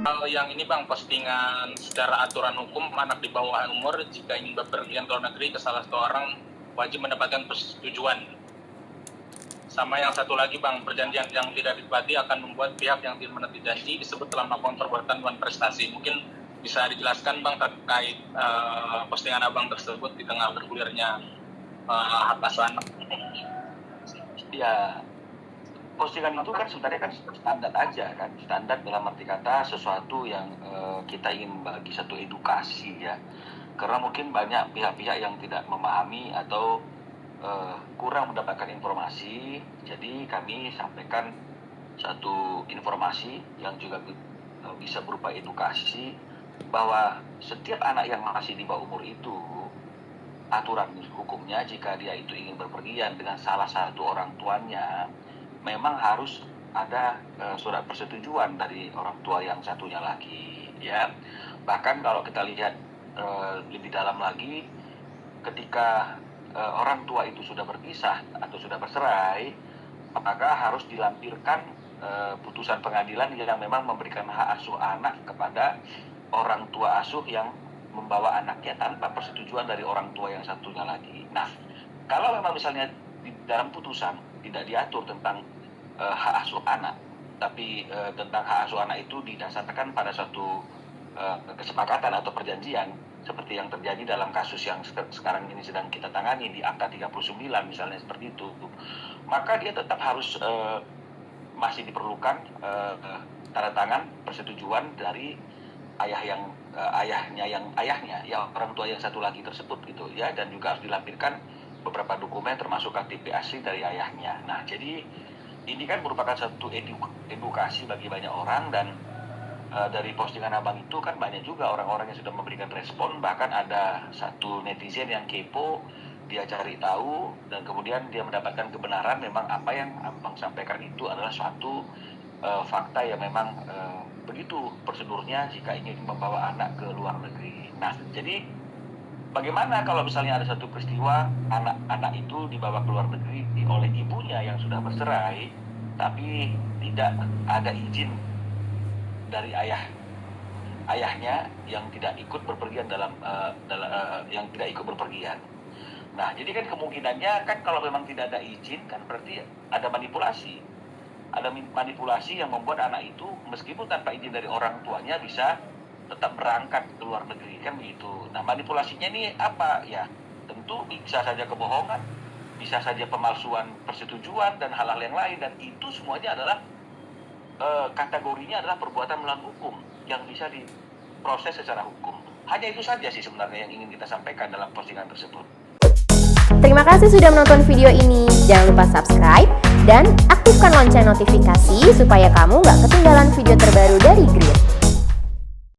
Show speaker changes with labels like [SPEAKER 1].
[SPEAKER 1] Kalau yang ini Bang, postingan secara aturan hukum anak di bawah umur jika ingin bepergian ke luar negeri ke salah satu orang wajib mendapatkan persetujuan. Sama yang satu lagi Bang, perjanjian yang tidak ditepati akan membuat pihak yang tidak menepati janji disebut telah melakukan perbuatan dan prestasi. Mungkin bisa dijelaskan Bang terkait postingan Abang tersebut di tengah bergulirnya hak asuh anak.
[SPEAKER 2] Ya, postingan itu kan sebenarnya kan standar aja kan, standar dalam arti kata sesuatu yang kita ingin bagi satu edukasi ya, karena mungkin banyak pihak-pihak yang tidak memahami atau kurang mendapatkan informasi, jadi kami sampaikan satu informasi yang juga bisa berupa edukasi bahwa setiap anak yang masih di bawah umur itu, aturan hukumnya jika dia itu ingin berpergian dengan salah satu orang tuanya, memang harus ada surat persetujuan dari orang tua yang satunya lagi ya. Bahkan kalau kita lihat lebih dalam lagi, ketika orang tua itu sudah berpisah atau sudah bercerai, maka harus dilampirkan putusan pengadilan yang memang memberikan hak asuh anak kepada orang tua asuh yang membawa anaknya tanpa persetujuan dari orang tua yang satunya lagi. Nah, kalau memang misalnya di dalam putusan tidak diatur tentang hak asuh anak, tapi tentang hak asuh anak itu didasarkan pada suatu kesepakatan atau perjanjian, seperti yang terjadi dalam kasus yang sekarang ini sedang kita tangani di angka 39 misalnya seperti itu, maka dia tetap harus masih diperlukan tanda tangan persetujuan dari ayahnya ya, orang tua yang satu lagi tersebut gitu ya, dan juga harus dilampirkan beberapa dokumen termasuk KTP asli dari ayahnya. Nah, jadi ini kan merupakan satu edukasi bagi banyak orang, dan dari postingan Abang itu kan banyak juga orang-orang yang sudah memberikan respon. Bahkan ada satu netizen yang kepo, dia cari tahu dan kemudian dia mendapatkan kebenaran memang apa yang Abang sampaikan itu adalah suatu fakta yang memang begitu prosedurnya jika ingin membawa anak ke luar negeri. Nah, jadi bagaimana kalau misalnya ada satu peristiwa anak itu dibawa ke luar negeri oleh ibunya yang sudah bercerai, tapi tidak ada izin dari ayahnya yang tidak ikut berpergian yang tidak ikut berpergian. Nah, jadi kan kemungkinannya kan kalau memang tidak ada izin kan berarti ada manipulasi. Ada manipulasi yang membuat anak itu meskipun tanpa izin dari orang tuanya bisa tetap berangkat ke luar negeri kan begitu. Nah, manipulasinya ini apa ya? Tentu bisa saja kebohongan, bisa saja pemalsuan persetujuan dan hal-hal yang lain, dan itu semuanya adalah kategorinya adalah perbuatan melawan hukum yang bisa diproses secara hukum. Hanya itu saja sih sebenarnya yang ingin kita sampaikan dalam postingan tersebut.
[SPEAKER 3] Terima kasih sudah menonton video ini. Jangan lupa subscribe dan aktifkan lonceng notifikasi supaya kamu nggak ketinggalan video terbaru dari Grid.